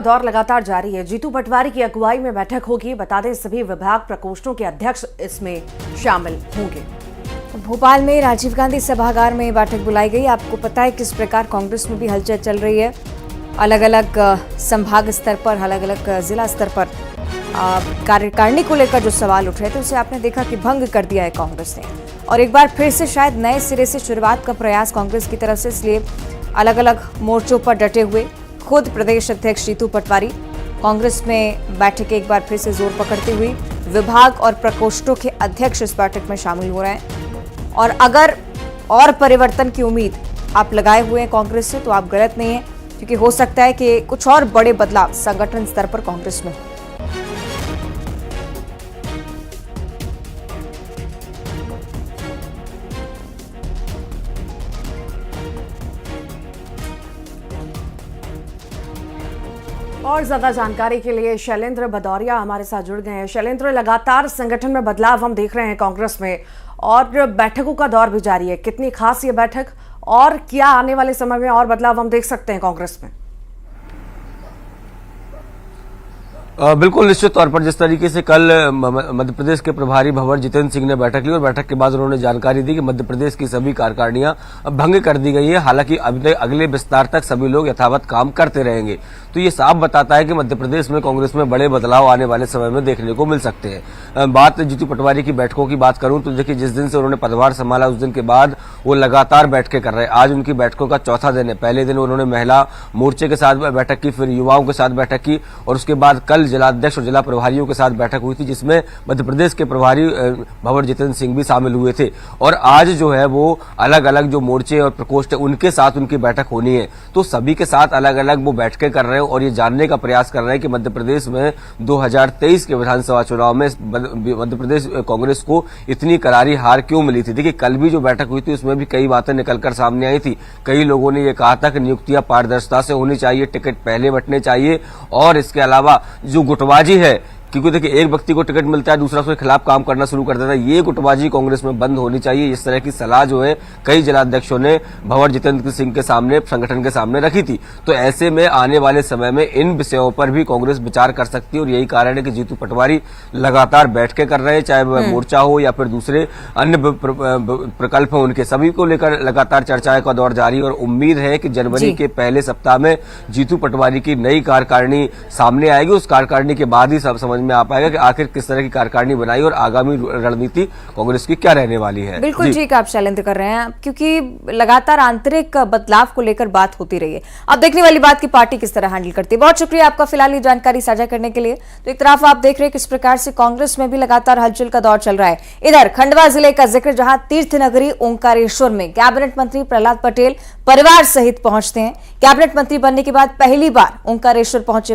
दौर लगातार जारी है। जीतू पटवारी की अगुवाई में बैठक होगी। बता दें, सभी विभाग प्रकोष्ठों के अध्यक्ष इसमें शामिल होंगे। भोपाल में राजीव गांधी सभागार में बैठक बुलाई गई। आपको पता है किस प्रकार कांग्रेस में भी हलचल चल रही है। अलग अलग संभाग स्तर पर, अलग अलग जिला स्तर पर कार्यकारिणी को लेकर जो सवाल उठ रहे थे उसे आपने देखा कि भंग कर दिया है कांग्रेस ने, और एक बार फिर से शायद नए सिरे से शुरुआत का प्रयास कांग्रेस की तरफ से। इसलिए अलग अलग मोर्चों पर डटे हुए खुद प्रदेश अध्यक्ष जीतू पटवारी कांग्रेस में बैठक एक बार फिर से जोर पकड़ते हुए विभाग और प्रकोष्ठों के अध्यक्ष इस बैठक में शामिल हो रहे हैं। और अगर और परिवर्तन की उम्मीद आप लगाए हुए हैं कांग्रेस से, तो आप गलत नहीं है, क्योंकि हो सकता है कि कुछ और बड़े बदलाव संगठन स्तर पर कांग्रेस में हो। और ज्यादा जानकारी के लिए शैलेंद्र भदौरिया हमारे साथ जुड़ गए हैं। शैलेंद्र, लगातार संगठन में बदलाव हम देख रहे हैं कांग्रेस में, और बैठकों का दौर भी जारी है। कितनी खास ये बैठक, और क्या आने वाले समय में और बदलाव हम देख सकते हैं कांग्रेस में? बिल्कुल, निश्चित तौर पर जिस तरीके से कल मध्य प्रदेश के प्रभारी भंवर जितेंद्र सिंह ने बैठक ली और बैठक के बाद उन्होंने जानकारी दी कि मध्य प्रदेश की सभी कार्यकारिणियां भंग कर दी गई है। हालांकि अगले विस्तार तक सभी लोग यथावत काम करते रहेंगे। तो ये साफ बताता है कि मध्य प्रदेश में कांग्रेस में बड़े बदलाव आने वाले समय में देखने को मिल सकते हैं। बात जीतू पटवारी की बैठकों की बात करूं तो देखिए, जिस दिन से उन्होंने पदभार संभाला उस दिन के बाद वो लगातार बैठकें कर रहे हैं। आज उनकी बैठकों का चौथा दिन है। पहले दिन उन्होंने महिला मोर्चे के साथ बैठक की, फिर युवाओं के साथ बैठक की, और उसके बाद कल जिलाध्यक्ष और जिला प्रभारियों के साथ बैठक हुई थी, जिसमें मध्य प्रदेश के प्रभारी भंवर जितेंद्र सिंह भी शामिल हुए थे। और आज जो है वो अलग अलग जो मोर्चे और प्रकोष्ठ है उनके साथ उनकी बैठक होनी है। तो सभी के साथ अलग अलग वो बैठकें कर रहे हैं और ये जानने का प्रयास कर रहे हैं कि मध्य प्रदेश में 2023 के विधानसभा चुनाव में मध्य प्रदेश कांग्रेस को इतनी करारी हार क्यों मिली थी। देखिए, कल भी जो बैठक हुई थी उसमें भी कई बातें निकलकर सामने आई थी। कई लोगों ने ये कहा था कि नियुक्तियां पारदर्शिता से होनी चाहिए, टिकट पहले बंटने चाहिए, और इसके अलावा जो गुटबाजी है, क्योंकि देखिए एक व्यक्ति को टिकट मिलता है, दूसरा उसके खिलाफ काम करना शुरू कर देता है, ये गुटबाजी कांग्रेस में बंद होनी चाहिए। इस तरह की सलाह जो है कई जिलाध्यक्षों ने भंवर जितेंद्र सिंह के सामने, संगठन के सामने रखी थी। तो ऐसे में आने वाले समय में इन विषयों पर भी कांग्रेस विचार कर सकती है, और यही कारण है कि जीतू पटवारी लगातार बैठकें कर रहे हैं, चाहे वह मोर्चा हो या फिर दूसरे अन्य प्रकल्प हो, उनके सभी को लेकर लगातार चर्चाएं का दौर जारी। और उम्मीद है कि जनवरी के पहले सप्ताह में जीतू पटवारी की नई कार्यकारिणी सामने आएगी। उस कार्यकारिणी के बाद ही सब समझ में आ पाएगा कि आखिर किस तरह की कार्यकारिणी बनाई और आगामी रणनीति कांग्रेस की क्या रहने वाली है। बिल्कुल ठीक आप शैलेंद्र कर रहे हैं, क्योंकि लगातार आंतरिक बदलाव को लेकर बात होती रही है। अब देखने वाली बात की पार्टी किस तरह हैंडल करती है। बहुत शुक्रिया आपका फिलहाल ये जानकारी साझा करने के लिए। तो एक तरफ आप देख रहे हैं किस प्रकार से कांग्रेस में भी लगातार हलचल का दौर चल रहा है। इधर खंडवा जिले का जिक्र, जहां तीर्थ नगरी ओंकारेश्वर में कैबिनेट मंत्री प्रहलाद पटेल परिवार सहित पहुंचते हैं। कैबिनेट मंत्री बनने के बाद पहली बार ओंकारेश्वर पहुंचे